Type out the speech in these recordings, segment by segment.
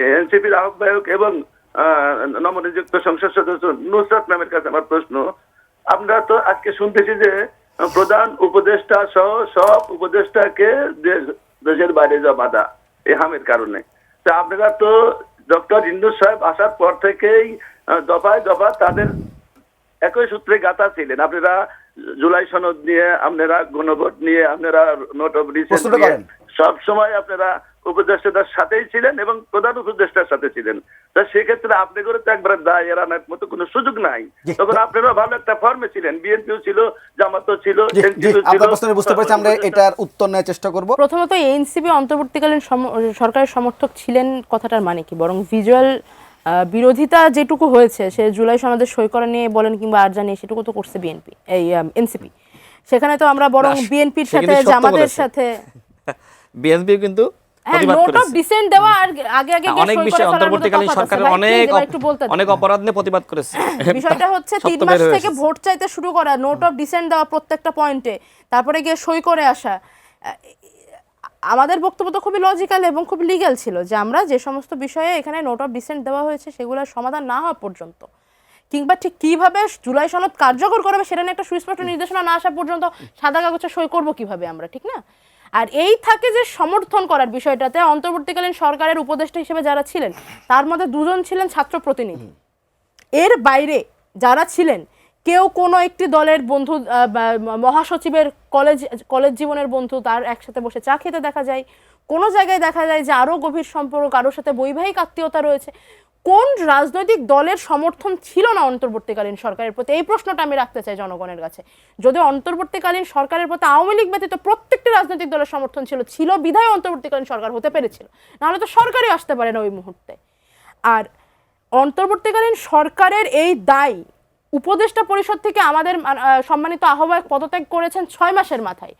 এনসিপির আহ্বায়ক এবং নবনিযুক্ত সংসদ সদস্য নুসরাত ম্যামের কাছে আমার প্রশ্ন, আমরা তো আজকে শুনতেছি যে প্রধান উপদেষ্টা সহ সব উপদেষ্টাকে দেশের বাইরে যাওয়া বাধা এই হামের কারণে। তা আপনারা তো ডক্টর ইউনূস সাহেব আসার পর থেকেই দফায় দফা তাদের একই সূত্রে গাঁথা ছিলেন। আপনারা জুলাই সনদ নিয়ে, আপনারা গণভোট নিয়ে, আপনারা নোট অফ ডিসেন্ট নিয়ে সব সময় আপনারা উপদেষ্টাদের সাথেই ছিলেন এবং প্রধান উপদেষ্টার সাথে ছিলেন। তা সেক্ষেত্রে আপনি করে তো একবার দায় এড়ানোর মতো কোনো সুযোগ নাই। তখন আপনারা ভালো একটা ফর্মে ছিলেন, বিএনপিও ছিল, জামাতও ছিল, বুঝতে পারছি। আমরা এটার উত্তর নেওয়ার চেষ্টা করব। প্রথমত এনসিপি অন্তর্বর্তীকালীন সরকারের সমর্থক ছিলেন কথাটার মানে কি? বরং ভিজুয়াল বিরোধিতা যেটুকু হয়েছে সে জুলাই সনদে সই করা নিয়ে বলেন কিংবা আর জানিয়ে সেটুকু তো করছে বিএনপি, এই এনসিপি। সেখানে তো আমরা বরং বিএনপির সাথে জামাতের সাথে বিএনপি কিন্তু প্রতিবাদ করেছে। ডিসেন্ট দেওয়া আর আগে আগে অনেক বিষয় অন্তর্বর্তীকালীন সরকারের অনেক অপরাধ নিয়ে প্রতিবাদ করেছে। বিষয়টা হচ্ছে 3 মাস থেকে ভোট চাইতে শুরু করা, নোট অফ ডিসেন্ট দেওয়া প্রত্যেকটা পয়েন্টে, তারপরে গিয়ে সই করে আসা। আমাদের বক্তব্য তো খুবই লজিক্যাল এবং খুব লিগ্যাল ছিল যে আমরা যে সমস্ত বিষয়ে এখানে নোট অফ ডিসেন্ট দেওয়া হয়েছে সেগুলোর সমাধান না হওয়া পর্যন্ত, কিংবা ঠিক কিভাবে জুলাই সনদ কার্যকর করবে সেটা নিয়ে একটা সুস্পষ্ট নির্দেশনা না আসা পর্যন্ত সাদা কাগজে সই করবো কিভাবে আমরা, ঠিক না? আর এই থাকে যে সমর্থন করার বিষয়টাতে অন্তর্বর্তীকালীন সরকারের উপদেষ্টা হিসেবে যারা ছিলেন তার মধ্যে 2 জন ছিলেন ছাত্র প্রতিনিধি। এর বাইরে যারা ছিলেন কেউ কোনো একটি দলের বন্ধু, মহাসচিবের কলেজ জীবনের বন্ধু, তার একসাথে বসে চা খেতে দেখা যায়। কোনো জায়গায় দেখা যায় যে আরও গভীর সম্পর্ক, কারোর সাথে বৈবাহিক আত্মীয়তা রয়েছে। কোন রাজনৈতিক দলের সমর্থন ছিল না অন্তর্বর্তীকালীন সরকারের প্রতি? এই প্রশ্নটা আমি রাখতে চাই জনগণের কাছে। যদি অন্তর্বর্তীকালীন সরকারের প্রতি আওয়ামী লীগ ব্যতীত প্রত্যেকটি রাজনৈতিক দলের সমর্থন ছিল বিধায় অন্তর্বর্তীকালীন সরকার হতে পেরেছিল, নাহলে তো সরকারই আসতে পারে না ওই মুহূর্তে। আর অন্তর্বর্তীকালীন সরকারের এই দায় উপদেষ্টা পরিষদ থেকে আমাদের সম্মানিত আহ্বায়ক পদত্যাগ করেছেন 6 মাসের মাথায়।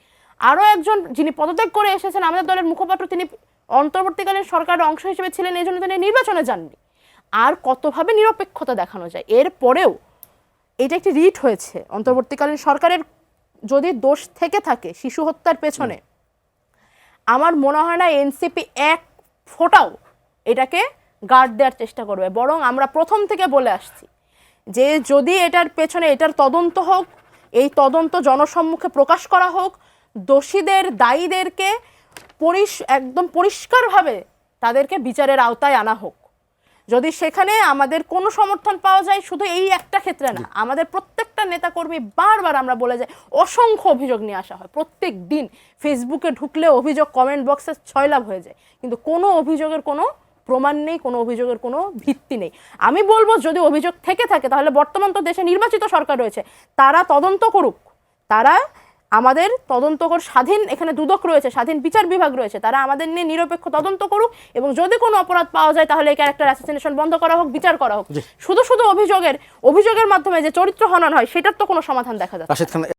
আরও একজন যিনি পদত্যাগ করে এসেছেন আমাদের দলের মুখপাত্র, তিনি অন্তর্বর্তীকালীন সরকারের অংশ হিসেবে ছিলেন, এই জন্য তিনি নির্বাচনে যাননি। আর কতভাবে নিরপেক্ষতা দেখানো যায়? এরপরেও এটা একটি রিট হয়েছে। অন্তর্বর্তীকালীন সরকারের যদি দোষ থেকে থাকে শিশু হত্যার পেছনে, আমার মনে হয় না এনসিপি এক ফোঁটাও এটাকে গার্ড দেওয়ার চেষ্টা করবে। বরং আমরা প্রথম থেকে বলে আসছি যে যদি এটার পেছনে এটার তদন্ত হোক, এই তদন্ত জনসম্মুখে প্রকাশ করা হোক, দোষীদের দায়ীদেরকে একদম পরিষ্কারভাবে তাদেরকে বিচারের আওতায় আনা হোক। যদি সেখানে আমাদের কোনো সমর্থন পাওয়া যায়, শুধু এই একটা ক্ষেত্রে না, আমাদের প্রত্যেকটা নেতাকর্মী বারবার আমরা বলে যাই, অসংখ্য অভিযোগ নিয়ে আসা হয় প্রত্যেক দিন। ফেসবুকে ঢুকলে অভিযোগ কমেন্ট বক্সে 6 লাভ হয়ে যায়, কিন্তু কোনো অভিযোগের কোনো প্রমাণ নেই, কোনো অভিযোগের কোনো ভিত্তি নেই। আমি বলবো যদি অভিযোগ থেকে থাকে তাহলে বর্তমান তো দেশে নির্বাচিত সরকার রয়েছে, তারা তদন্ত করুক। তারা আমাদের তদন্তকর স্বাধীন, এখানে দুদক রয়েছে, স্বাধীন বিচার বিভাগ রয়েছে, তারা আমাদের নিয়ে নিরপেক্ষ তদন্ত করুক এবং যদি কোনো অপরাধ পাওয়া যায় তাহলে এই ক্যারেক্টার অ্যাসাসিনেশন বন্ধ করা হোক, বিচার করা হোক। শুধু অভিযোগের মাধ্যমে যে চরিত্র হনন হয় সেটার তো কোনো সমাধান দেখা যাচ্ছে না।